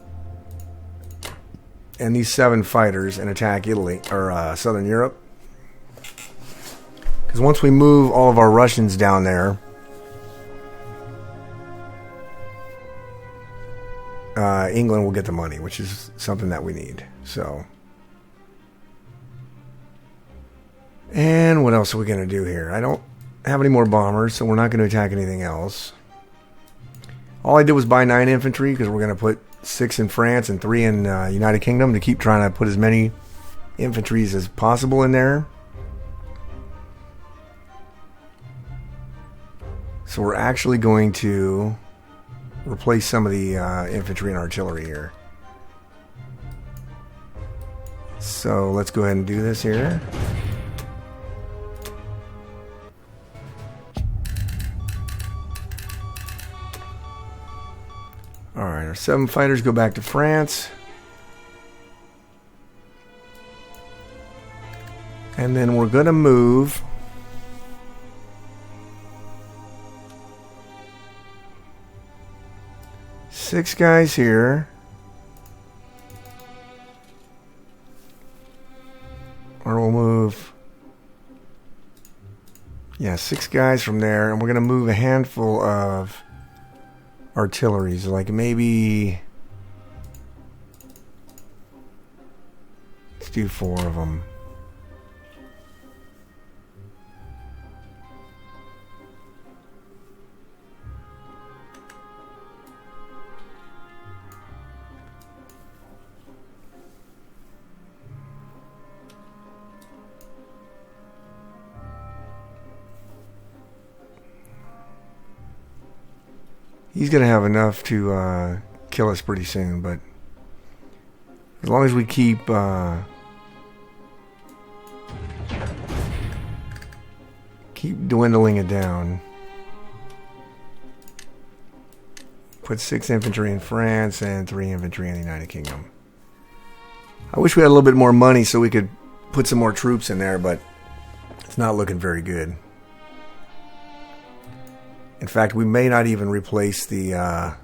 and these 7 fighters and attack Italy, or Southern Europe. Because once we move all of our Russians down there, England will get the money, which is something that we need. So... And what else are we going to do here? I don't have any more bombers, so we're not going to attack anything else. All I did was buy 9 infantry, because we're going to put 6 in France and 3 in United Kingdom to keep trying to put as many infantries as possible in there. So we're actually going to replace some of the infantry and artillery here. So let's go ahead and do this here. Alright, our 7 fighters go back to France. And then we're going to move six guys here. Or we'll move... Yeah, 6 guys from there. And we're going to move a handful of... artilleries, like maybe let's do 4 of them. He's going to have enough to kill us pretty soon, but as long as we keep dwindling it down. Put 6 infantry in France and 3 infantry in the United Kingdom. I wish we had a little bit more money so we could put some more troops in there, but it's not looking very good. In fact, we may not even replace the...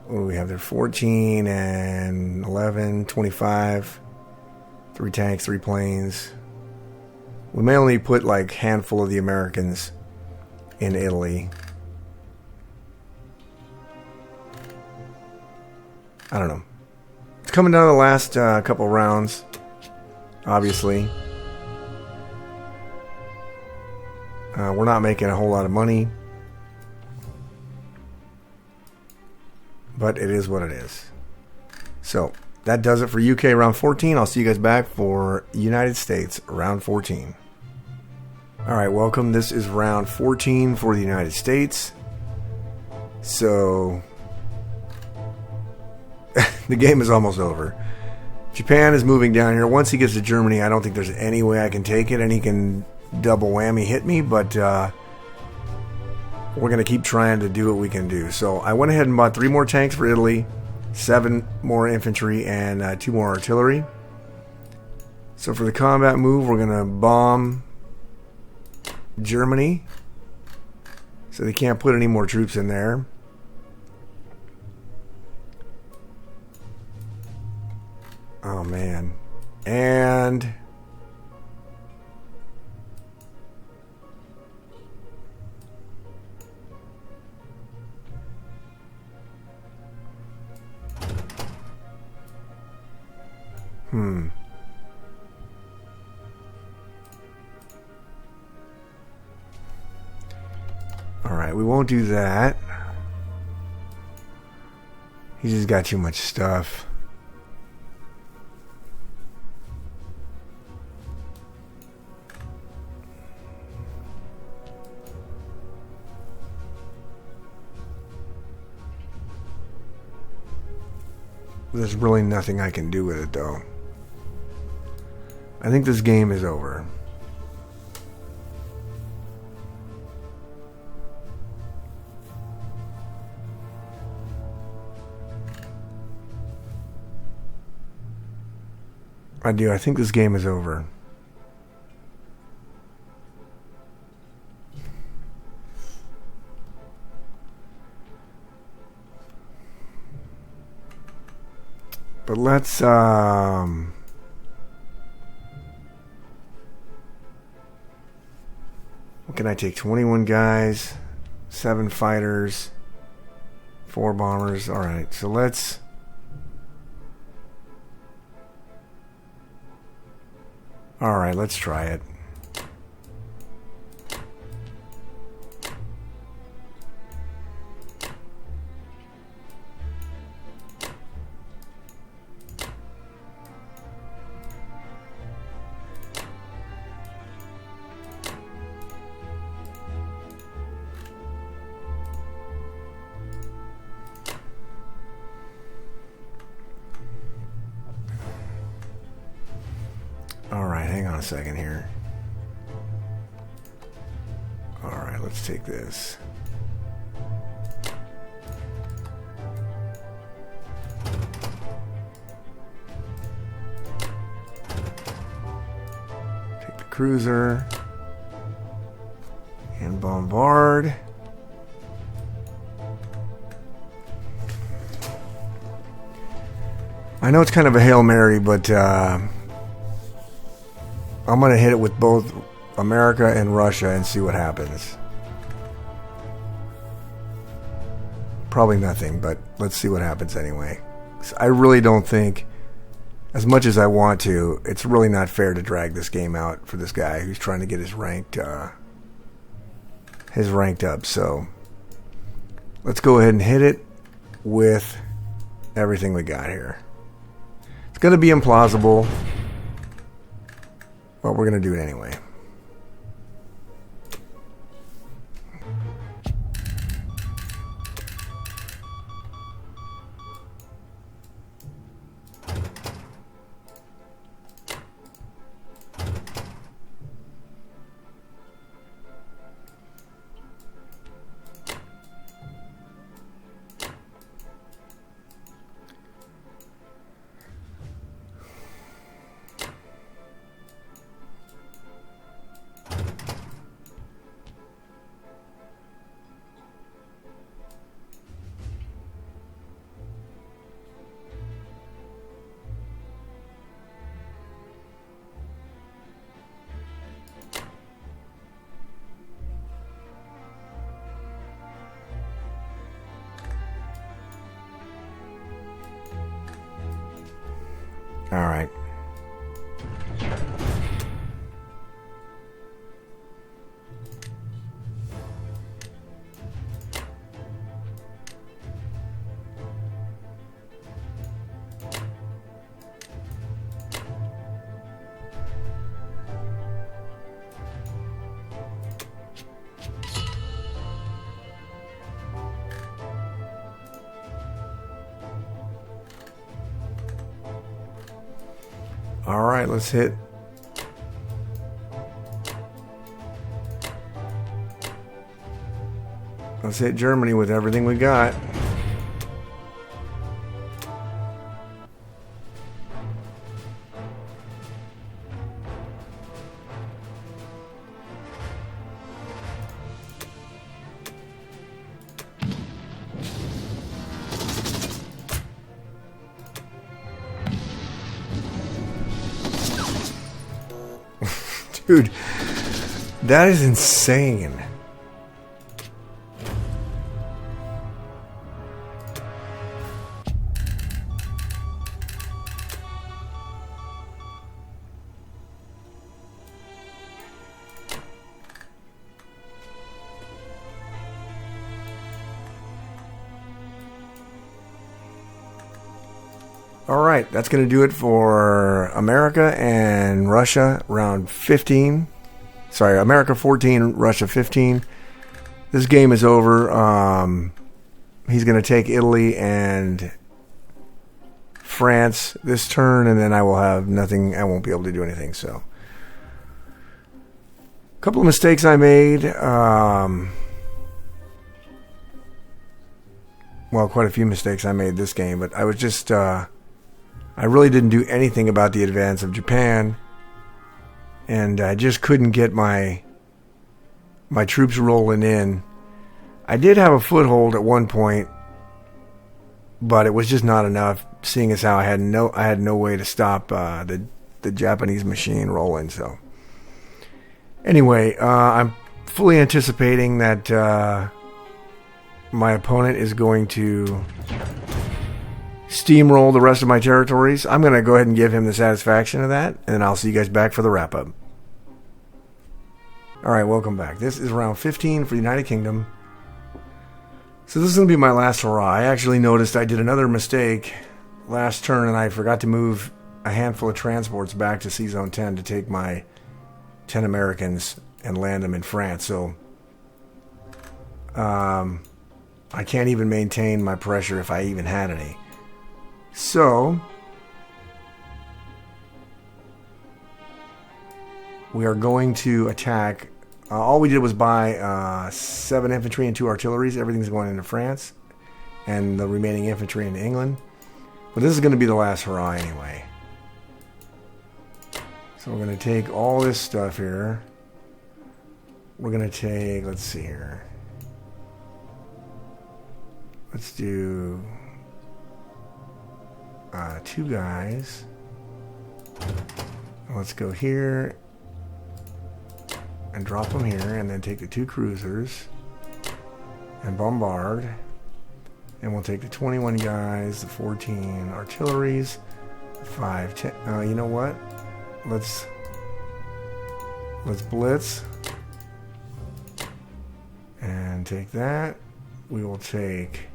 what do we have there? 14 and 11, 25. 3 tanks, 3 planes. We may only put like a handful of the Americans in Italy. I don't know. It's coming down to the last couple rounds, obviously. We're not making a whole lot of money. But it is what it is. So, that does it for UK round 14. I'll see you guys back for United States round 14. Alright, welcome. This is round 14 for the United States. So... the game is almost over. Japan is moving down here. Once he gets to Germany, I don't think there's any way I can take it, and he can double whammy hit me, but we're going to keep trying to do what we can do. So I went ahead and bought 3 more tanks for Italy, 7 more infantry, and 2 more artillery. So for the combat move, we're going to bomb Germany, so they can't put any more troops in there. Oh, man. And... Alright, we won't do that. He's just got too much stuff. There's really nothing I can do with it, though. I think this game is over. I do. I think this game is over. But let's what can I take? 21 guys, 7 fighters, 4 bombers. Alright, so let's try it. Alright, hang on a second here. Alright, let's take this. Take the cruiser. And bombard. I know it's kind of a Hail Mary, but I'm going to hit it with both America and Russia and see what happens. Probably nothing, but let's see what happens anyway. I really don't think, as much as I want to, it's really not fair to drag this game out for this guy who's trying to get his ranked up. So let's go ahead and hit it with everything we got here. It's going to be implausible, but we're going to do it anyway. Alright, let's hit. Let's hit Germany with everything we got. Dude, that is insane. All right, that's going to do it for America and Russia, round 15. Sorry, America 14, Russia 15. This game is over. He's going to take Italy and France this turn, and then I will have nothing. I won't be able to do anything. So, a couple of mistakes I made. Well, quite a few mistakes I made this game, but I was just... I really didn't do anything about the advance of Japan, and I just couldn't get my troops rolling in. I did have a foothold at one point, but it was just not enough, seeing as how I had no way to stop the Japanese machine rolling. So anyway, I'm fully anticipating that my opponent is going to steamroll the rest of my territories. I'm going to go ahead and give him the satisfaction of that, and then I'll see you guys back for the wrap-up. Alright, welcome back. This is round 15 for the United Kingdom. So this is going to be my last hurrah. I actually noticed I did another mistake last turn, and I forgot to move a handful of transports back to C-Zone 10 to take my 10 Americans and land them in France. So I can't even maintain my pressure if I even had any. So, we are going to attack. All we did was buy 7 infantry and 2 artilleries. Everything's going into France, and the remaining infantry into England. But this is going to be the last hurrah anyway. So we're going to take all this stuff here. We're going to take, let's see here. Let's do... 2 guys. Let's go here and drop them here, and then take the 2 cruisers and bombard. And we'll take the 21 guys, the 14 artilleries, 5, 10. You know what? Let's blitz and take that. We will take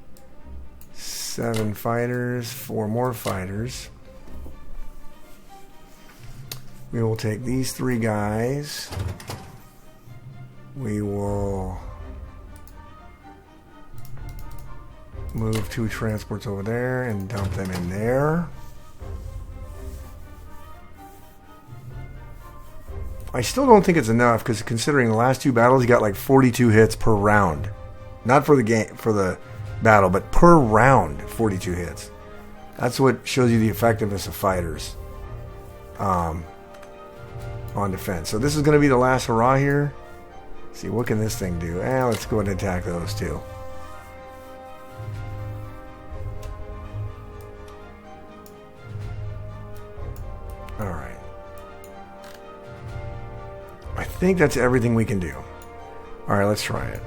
7 fighters, 4 more fighters. We will take these 3 guys. We will move 2 transports over there and dump them in there. I still don't think it's enough, because considering the last 2 battles, he got like 42 hits per round. Not for the game, for the battle, but per round, 42 hits. That's what shows you the effectiveness of fighters on defense. So this is going to be the last hurrah here. Let's see, what can this thing do? Let's go ahead and attack those 2. Alright. I think that's everything we can do. Alright, let's try it.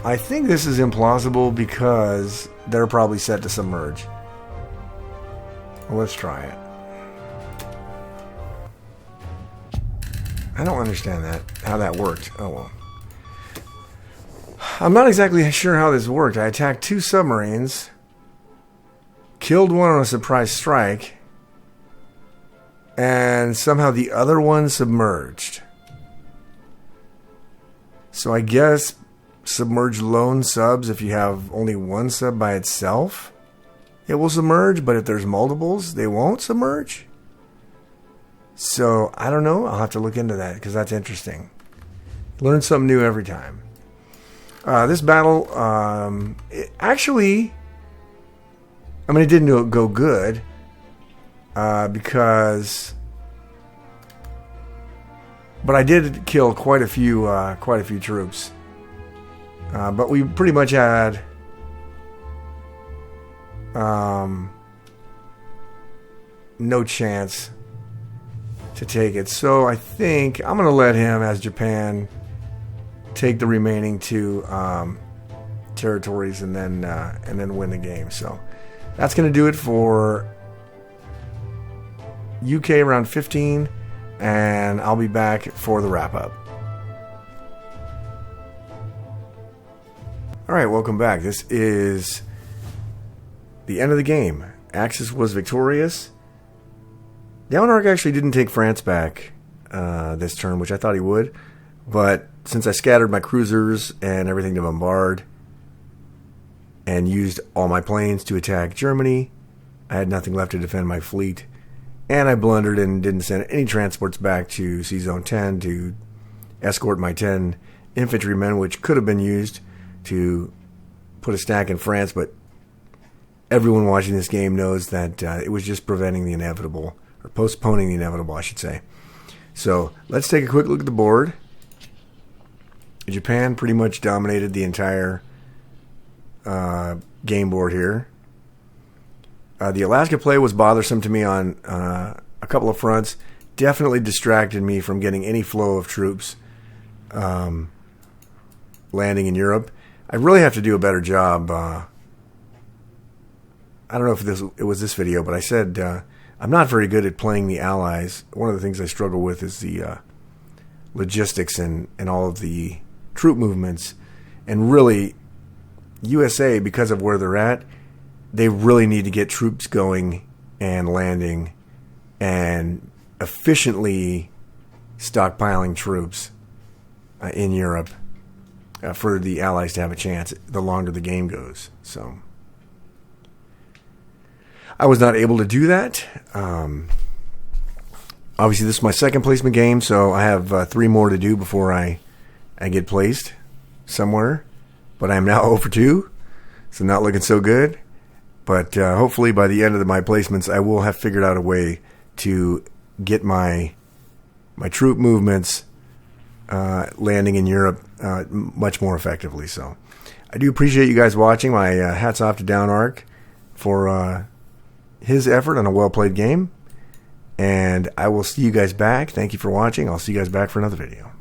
I think this is implausible because they're probably set to submerge. Well, let's try it. I don't understand that, how that worked. Oh well. I'm not exactly sure how this worked. I attacked 2 submarines, killed one on a surprise strike, and somehow the other one submerged. So I guess submerge lone subs if you have only one sub by itself. it will submerge, but if there's multiples, they won't submerge. So, I don't know. I'll have to look into that because that's interesting. Learn something new every time. This battle, it didn't go good because, but I did kill quite a few troops. But we pretty much had no chance to take it. So I think I'm going to let him, as Japan, take the remaining 2 territories and then win the game. So that's going to do it for UK round 15, and I'll be back for the wrap up. All right, welcome back. This is the end of the game. Axis was victorious. DYWNARC actually didn't take France back this turn, which I thought he would, but since I scattered my cruisers and everything to bombard and used all my planes to attack Germany, I had nothing left to defend my fleet, and I blundered and didn't send any transports back to Sea Zone 10 to escort my 10 infantrymen, which could have been used to put a stack in France, but everyone watching this game knows that it was just preventing the inevitable, or postponing the inevitable, I should say. So let's take a quick look at the board. Japan pretty much dominated the entire game board here. The Alaska play was bothersome to me on a couple of fronts. Definitely distracted me from getting any flow of troops landing in Europe. I really have to do a better job. I don't know if it was this video, but I said I'm not very good at playing the Allies. One of the things I struggle with is the logistics and all of the troop movements. And really, USA, because of where they're at, they really need to get troops going and landing and efficiently stockpiling troops in Europe for the Allies to have a chance the longer the game goes. So I was not able to do that. Obviously, this is my second placement game, so I have 3 more to do before I get placed somewhere. But I'm now 0 for 2, so not looking so good. But hopefully by the end of my placements, I will have figured out a way to get my troop movements landing in Europe much more effectively. So I do appreciate you guys watching. My hats off to DYWNARC for his effort on a well-played game. And I will see you guys back. Thank you for watching. I'll see you guys back for another video.